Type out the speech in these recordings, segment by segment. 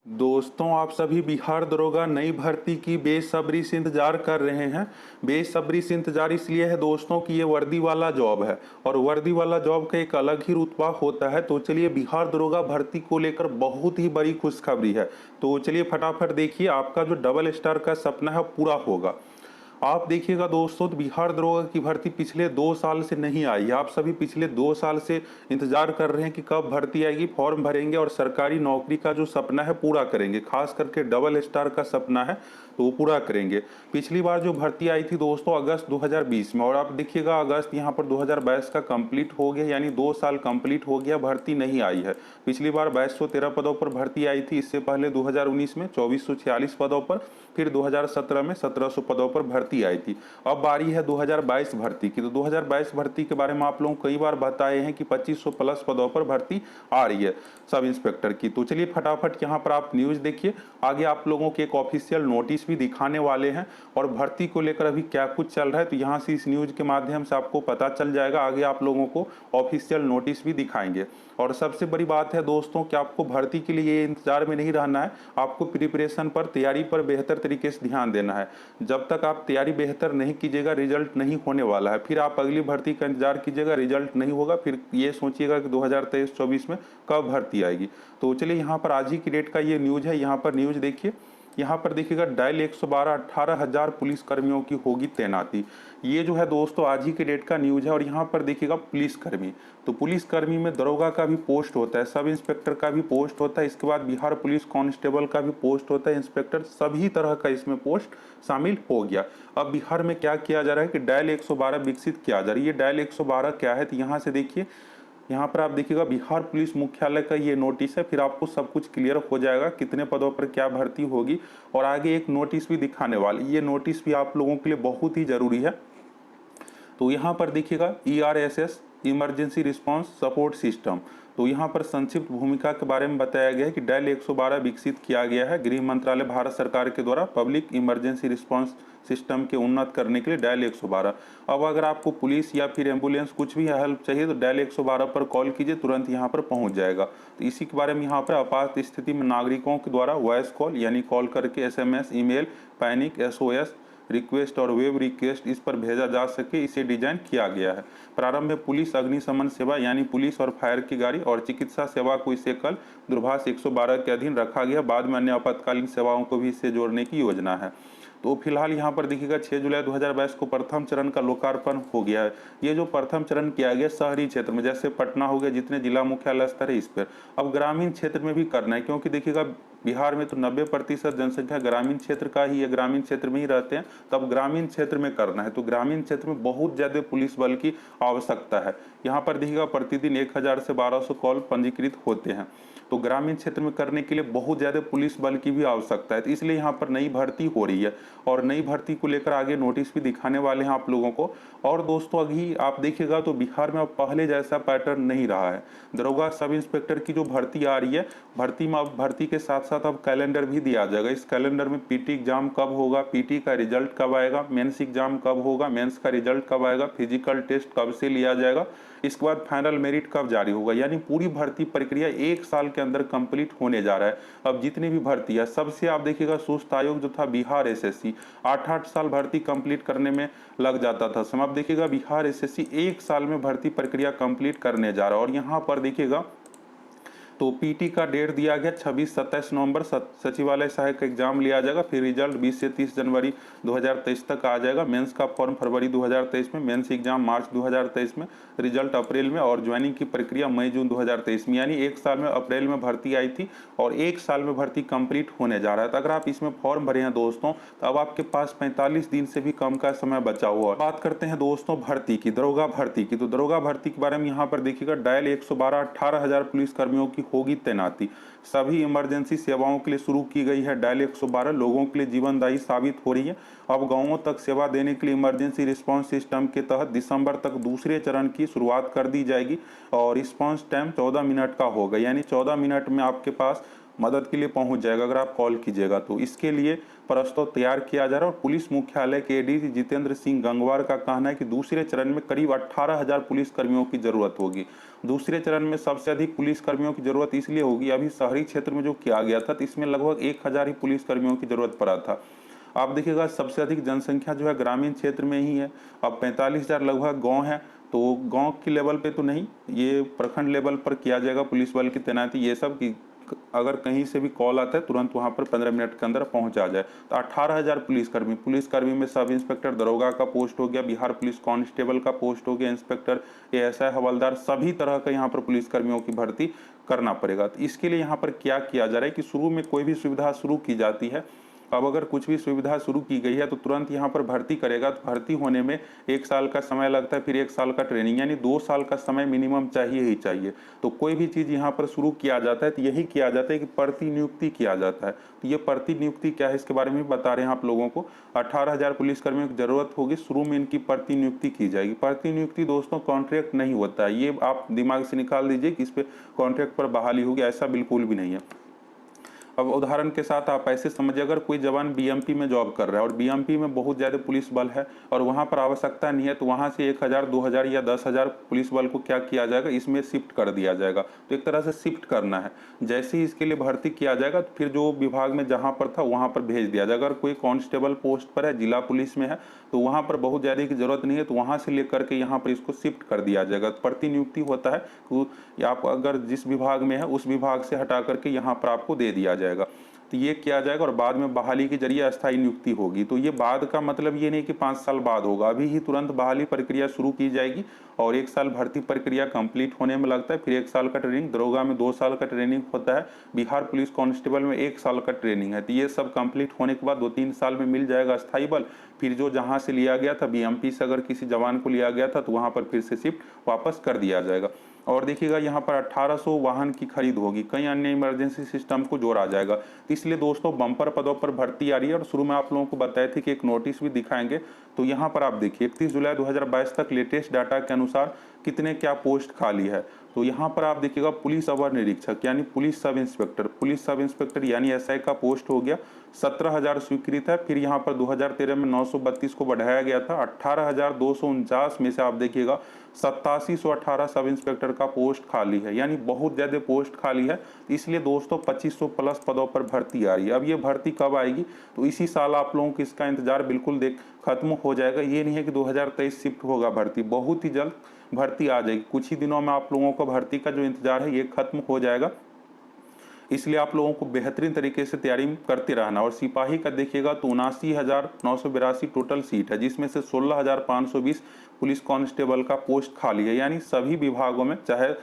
दोस्तों, आप सभी बिहार दरोगा नई भर्ती की बेसब्री से इंतजार कर रहे हैं। बेसब्री से इंतजार इसलिए है दोस्तों कि ये वर्दी वाला जॉब है और वर्दी वाला जॉब का एक अलग ही रुतबा होता है। तो चलिए, बिहार दरोगा भर्ती को लेकर बहुत ही बड़ी खुशखबरी है। तो चलिए फटाफट देखिए, आपका जो डबल स्टार का सपना है पूरा होगा। आप देखिएगा दोस्तों, तो बिहार दरोगा की भर्ती पिछले 2 साल से नहीं आई है। आप सभी पिछले 2 साल से इंतजार कर रहे हैं कि कब भर्ती आएगी, फॉर्म भरेंगे और सरकारी नौकरी का जो सपना है पूरा करेंगे। खास करके डबल स्टार का सपना है तो वो पूरा करेंगे। पिछली बार जो भर्ती आई थी दोस्तों अगस्त 2020 में, और आप देखिएगा अगस्त यहाँ पर 2022 का कंप्लीट हो गया, यानी 2 साल कंप्लीट हो गया, भर्ती नहीं आई है। पिछली बार 2213 पदों पर भर्ती आई थी। इससे पहले 2019 में 2446 पदों पर, फिर 2017 में 1700 पदों पर भर्ती आई थी। अब बारी है 2022 भर्ती की। तो 2022 भर्ती के बारे में आप लोगों को कई बार बताए हैं कि 2500 प्लस पदों पर भर्ती आ रही है सब इंस्पेक्टर की। तो चलिए फटाफट यहाँ पर आप न्यूज देखिए। आगे आप लोगों के एक ऑफिशियल नोटिस भी दिखाने वाले हैं और भर्ती को लेकर अभी क्या कुछ चल रहा है, तो यहाँ से इस न्यूज के माध्यम से आपको पता चल जाएगा। आगे आप लोगों को ऑफिशियल नोटिस भी दिखाएंगे। और सबसे बड़ी बात है दोस्तों कि आपको भर्ती के लिए इंतजार में नहीं रहना है, आपको प्रिपरेशन पर, तैयारी पर बेहतर तरीके से ध्यान देना है। जब तक आप तैयारी बेहतर नहीं कीजिएगा, रिजल्ट नहीं होने वाला है। फिर आप अगली भर्ती का इंतजार कीजिएगा, रिजल्ट नहीं होगा, फिर ये सोचिएगा कि 2023-24 में कब भर्ती आएगी। तो चलिए यहाँ पर आज ही की डेट का ये न्यूज है। यहाँ पर न्यूज देखिए, यहाँ पर देखिएगा डायल 112 18,000 पुलिस कर्मियों की होगी तैनाती। ये जो है दोस्तों आज ही के डेट का न्यूज है। और यहाँ पर देखिएगा पुलिसकर्मी, तो पुलिसकर्मी में दरोगा का भी पोस्ट होता है, सब इंस्पेक्टर का भी पोस्ट होता है, इसके बाद बिहार पुलिस कांस्टेबल का भी पोस्ट होता है, इंस्पेक्टर, सभी तरह का इसमें पोस्ट शामिल हो गया। अब बिहार में क्या किया जा रहा है कि डायल 112 विकसित किया जा रहा है। ये डायल 112 क्या है, तो यहाँ से देखिए, यहाँ पर आप देखिएगा बिहार पुलिस मुख्यालय का ये नोटिस है। फिर आपको सब कुछ क्लियर हो जाएगा कितने पदों पर क्या भर्ती होगी। और आगे एक नोटिस भी दिखाने वाले, ये नोटिस भी आप लोगों के लिए बहुत ही जरूरी है। तो यहाँ पर देखिएगा ERSS emergency response support system. तो यहाँ पर संक्षिप्त भूमिका के बारे में बताया गया है कि डायल 112 विकसित किया गया है गृह मंत्रालय भारत सरकार के द्वारा पब्लिक इमरजेंसी रिस्पांस सिस्टम के उन्नत करने के लिए डायल 112। अब अगर आपको पुलिस या फिर एम्बुलेंस कुछ भी हेल्प चाहिए तो डायल 112 पर कॉल कीजिए, तुरंत यहाँ पर पहुँच जाएगा। तो इसी के बारे में यहाँ पर आपात स्थिति में नागरिकों के द्वारा वॉइस कॉल यानी कॉल करके SMS, email, panic, SOS request और वेब रिक्वेस्ट इस पर भेजा जा सके, इसे डिजाइन किया गया है। प्रारंभ में पुलिस अग्निशमन सेवा यानी पुलिस और फायर की गाड़ी और चिकित्सा सेवा को इसे कल दूरभाष 112 के अधीन रखा गया। बाद में अन्य आपातकालीन सेवाओं को भी इससे जोड़ने की योजना है। तो फिलहाल यहाँ पर देखिएगा 6 जुलाई 2022 को प्रथम चरण का लोकार्पण हो गया है। ये जो प्रथम चरण किया गया शहरी क्षेत्र में, जैसे पटना हो गया, जितने जिला मुख्यालय स्तर है इस पर। अब ग्रामीण क्षेत्र में भी करना है, क्योंकि देखिएगा बिहार में तो 90% जनसंख्या ग्रामीण क्षेत्र का ही है, ग्रामीण क्षेत्र में ही रहते हैं। तब ग्रामीण क्षेत्र में करना है, तो ग्रामीण क्षेत्र में बहुत ज्यादा पुलिस बल की आवश्यकता है। यहाँ पर देखिएगा प्रतिदिन 1000 से 1200 कॉल पंजीकृत होते हैं। तो ग्रामीण क्षेत्र में करने के लिए बहुत ज्यादा पुलिस बल की भी आवश्यकता है, तो इसलिए यहाँ पर नई भर्ती हो रही है। और नई भर्ती को लेकर आगे नोटिस भी दिखाने वाले हैं आप लोगों को। और दोस्तों अभी आप देखिएगा तो बिहार में अब पहले जैसा पैटर्न नहीं रहा है। दरोगा सब इंस्पेक्टर की जो भर्ती आ रही है, भर्ती में अब भर्ती के साथ साथ अब कैलेंडर भी दिया जाएगा। इस कैलेंडर में PT एग्जाम कब होगा, PT का रिजल्ट कब आएगा, मेंस एग्जाम कब होगा, मेंस का रिजल्ट कब आएगा, फिजिकल टेस्ट कब से लिया जाएगा, इसके बाद फाइनल मेरिट कब जारी होगा। यानी पूरी भर्ती प्रक्रिया 1 साल के अंदर कंप्लीट होने जा रहा है। अब जितनी भी भर्ती है, सबसे आप देखिएगा सुस्त आयोग जो था बिहार SSC, 8-8 साल भर्ती कंप्लीट करने में लग जाता था समय। अब देखिएगा बिहार SSC 1 साल में भर्ती प्रक्रिया कंप्लीट करने जा रहा है। और यहाँ पर देखिएगा तो PT का डेट दिया गया 26-27 नवंबर, सचिवालय सहायक का एग्जाम लिया जाएगा। फिर रिजल्ट 20 से 30 जनवरी 2023 तक आ जाएगा। मेंस का फॉर्म फरवरी 2023 में, मेंस एग्जाम मार्च 2023 में, रिजल्ट अप्रैल में, और ज्वाइनिंग की प्रक्रिया मई-जून 2023 में। यानी 1 साल में अप्रैल में भर्ती आई थी और 1 साल में भर्ती कंप्लीट होने जा रहा है। तो अगर आप इसमें फॉर्म भरे हैं दोस्तों, तो अब आपके पास 45 दिन से भी कम का समय बचा हुआ है। बात करते हैं दोस्तों भर्ती की, दरोगा भर्ती की। तो दरोगा भर्ती के बारे में यहाँ पर देखिएगा डायल 112 18,000 पुलिस कर्मियों की होगी तैनाती। सभी इमरजेंसी सेवाओं के लिए शुरू की गई है डायल 112, लोगों के लिए जीवनदायी साबित हो रही है। अब गांवों तक सेवा देने के लिए इमरजेंसी रिस्पांस सिस्टम के तहत दिसंबर तक दूसरे चरण की शुरुआत कर दी जाएगी। और रिस्पांस टाइम 14 मिनट का होगा, यानी 14 मिनट में आपके पास मदद के लिए पहुंच जाएगा अगर आप कॉल कीजिएगा तो। इसके लिए प्रस्ताव तैयार किया जा रहा है और पुलिस मुख्यालय के एडीजी जितेंद्र सिंह गंगवार का कहना है कि दूसरे चरण में करीब 18,000 पुलिस कर्मियों की जरूरत होगी। दूसरे चरण में सबसे अधिक पुलिस कर्मियों की जरूरत इसलिए होगी, अभी शहरी क्षेत्र में जो किया गया था तो इसमें लगभग 1,000 ही पुलिस कर्मियों की जरूरत पड़ा था। आप देखिएगा सबसे अधिक जनसंख्या जो है ग्रामीण क्षेत्र में ही है। अब 45,000 लगभग गांव है, तो गांव की लेवल पे तो नहीं, ये प्रखंड लेवल पर किया जाएगा पुलिस बल की तैनाती। ये सब की अगर कहीं से भी कॉल आता है तुरंत वहां पर 15 मिनट के अंदर पहुंचा जाए। तो 18,000 पुलिसकर्मी में सब इंस्पेक्टर दरोगा का पोस्ट हो गया, बिहार पुलिस कांस्टेबल का पोस्ट हो गया, इंस्पेक्टर, एएसआई, हवलदार, सभी तरह का यहाँ पर पुलिसकर्मियों की भर्ती करना पड़ेगा। तो इसके लिए यहाँ पर क्या किया जा रहा है कि शुरू में कोई भी सुविधा शुरू की जाती है, अब अगर कुछ भी सुविधा शुरू की गई है तो तुरंत यहाँ पर भर्ती करेगा, तो भर्ती होने में 1 साल का समय लगता है, फिर 1 साल का ट्रेनिंग, यानी 2 साल का समय मिनिमम चाहिए ही चाहिए। तो कोई भी चीज़ यहाँ पर शुरू किया जाता है तो यही किया जाता है कि प्रतिनियुक्ति किया जाता है। तो ये प्रतिनियुक्ति क्या है इसके बारे में बता रहे हैं आप लोगों को। 18,000 पुलिसकर्मियों की जरूरत होगी, शुरू में इनकी प्रतिनियुक्ति की जाएगी। प्रतिनियुक्ति दोस्तों कॉन्ट्रैक्ट नहीं होता है, ये आप दिमाग से निकाल दीजिए कि इस पर कॉन्ट्रैक्ट पर बहाली होगी, ऐसा बिल्कुल भी नहीं है। अब उदाहरण के साथ आप ऐसे समझिए, अगर कोई जवान बीएमपी में जॉब कर रहा है और बीएमपी में बहुत ज़्यादा पुलिस बल है और वहाँ पर आवश्यकता नहीं है, तो वहाँ से 1,000, 2,000 या 10,000 पुलिस बल को क्या किया जाएगा, इसमें शिफ्ट कर दिया जाएगा। तो एक तरह से शिफ्ट करना है। जैसे ही इसके लिए भर्ती किया जाएगा तो फिर जो विभाग में जहाँ पर था वहाँ पर भेज दिया जाएगा। अगर कोई कांस्टेबल पोस्ट पर है, जिला पुलिस में है, तो वहाँ पर बहुत ज़्यादा की जरूरत नहीं है, तो वहाँ से लेकर के यहाँ पर इसको शिफ्ट कर दिया जाएगा। प्रतिनियुक्ति होता है कि आप अगर जिस विभाग में है उस विभाग से हटा करके यहाँ पर आपको दे दिया जाएगा। तो ये किया जाएगा और बाद में बहाली के जरिए अस्थायी नियुक्ति होगी। तो ये बाद का मतलब ये नहीं कि 5 साल बाद होगा, अभी ही तुरंत बहाली प्रक्रिया शुरू की जाएगी और 1 साल भर्ती प्रक्रिया कंप्लीट होने में लगता है, फिर 1 साल का ट्रेनिंग, दरोगा में 2 साल का ट्रेनिंग होता है, बिहार पुलिस कांस्टेबल में 1 साल का ट्रेनिंग है। तो ये सब कंप्लीट होने के बाद 2-3 साल में मिल जाएगा अस्थायी बल। फिर जो जहाँ से लिया गया था बीएमपी से अगर किसी जवान को लिया गया था तो वहाँ पर फिर से शिफ्ट वापस कर दिया जाएगा। और देखिएगा यहाँ पर 1800 वाहन की खरीद होगी, कई अन्य इमरजेंसी सिस्टम को जोड़ा जाएगा। तो इसलिए दोस्तों बम्पर पदों पर भर्ती आ रही है और शुरू में आप लोगों को बताए थे कि एक नोटिस भी दिखाएंगे। तो यहाँ पर आप देखिए 31 जुलाई 2022 तक लेटेस्ट डाटा के अनुसार कितने क्या पोस्ट खाली है। तो यहाँ पर आप देखिएगा पुलिस अवर निरीक्षक यानी पुलिस सब इंस्पेक्टर यानी एसआई का पोस्ट हो गया, 17,000 स्वीकृत है। फिर यहाँ पर 2013 में 932 को बढ़ाया गया था। 18,249 में से आप देखिएगा 8718 सब इंस्पेक्टर का पोस्ट खाली है, यानी बहुत ज़्यादा पोस्ट खाली है। इसलिए दोस्तों 2500 प्लस पदों पर भर्ती आ रही है। अब ये भर्ती कब आएगी, तो इसी साल आप लोगों को इसका इंतजार बिल्कुल खत्म हो जाएगा। ये नहीं है कि 2023 शिफ्ट होगा भर्ती, बहुत ही जल्द भर्ती आ जाएगी। कुछ ही दिनों में आप लोगों को भर्ती का जो इंतजार है ये खत्म हो जाएगा। इसलिए आप लोगों को बेहतरीन तरीके से तैयारी करते रहना। और सिपाही का देखिएगा तो 79,982 टोटल सीट है, जिसमें से 16,520 पुलिस कांस्टेबल का पोस्ट खाली है। यानी सभी विभागों में चाहे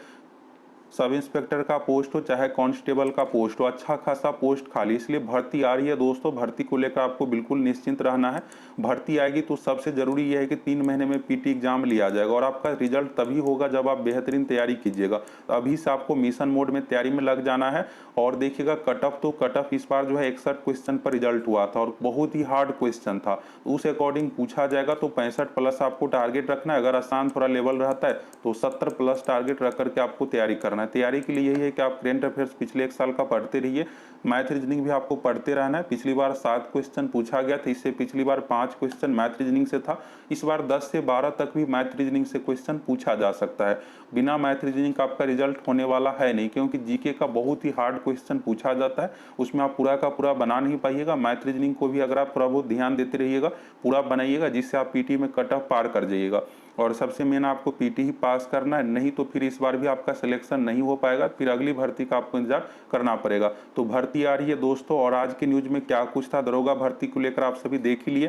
सब इंस्पेक्टर का पोस्ट हो चाहे कांस्टेबल का पोस्ट हो, अच्छा खासा पोस्ट खाली, इसलिए भर्ती आ रही है दोस्तों। भर्ती को लेकर आपको बिल्कुल निश्चिंत रहना है। भर्ती आएगी तो सबसे जरूरी यह है कि 3 महीने में पीटी एग्जाम लिया जाएगा और आपका रिजल्ट तभी होगा जब आप बेहतरीन तैयारी कीजिएगा। तो अभी से आपको मिशन मोड में तैयारी में लग जाना है। और देखिएगा कट ऑफ इस बार जो है 61 क्वेश्चन पर रिजल्ट हुआ था और बहुत ही हार्ड क्वेश्चन था, उस अकॉर्डिंग पूछा जाएगा। तो 65 प्लस आपको टारगेट रखना है। अगर आसान थोड़ा लेवल रहता है तो 70 प्लस टारगेट रख करके आपको तैयारी करना है। तैयारी के लिए यही है कि आप करंट अफेयर्स पिछले 1 साल का पढ़ते रहिए। मैथ रीजनिंग भी आपको पढ़ते रहना है। पिछली बार 7 क्वेश्चन पूछा गया था, इससे पिछली बार 5 क्वेश्चन मैथ रीजनिंग से था। इस बार 10 से 12 तक भी मैथ रीजनिंग से क्वेश्चन पूछा जा सकता है। बिना मैथ रीजनिंग का आपका रिजल्ट होने वाला है नहीं, क्योंकि जीके का बहुत ही हार्ड क्वेश्चन पूछा जाता है, उसमें आप पूरा का पूरा बना नहीं पाइएगा। मैथ रीजनिंग को भी अगर आप थोड़ा बहुत ध्यान देते रहिएगा, पूरा बनाइएगा, जिससे आप पीटी में कट ऑफ पार कर जाइएगा। और सबसे मेन आपको पीटी ही पास करना है, नहीं तो फिर इस बार भी आपका सिलेक्शन नहीं हो पाएगा, फिर अगली भर्ती का आपको इंतजार करना पड़ेगा। तो भर्ती आ रही है दोस्तों। और आज के न्यूज में क्या कुछ था दरोगा भर्ती को लेकर आप सभी देख ही लिए।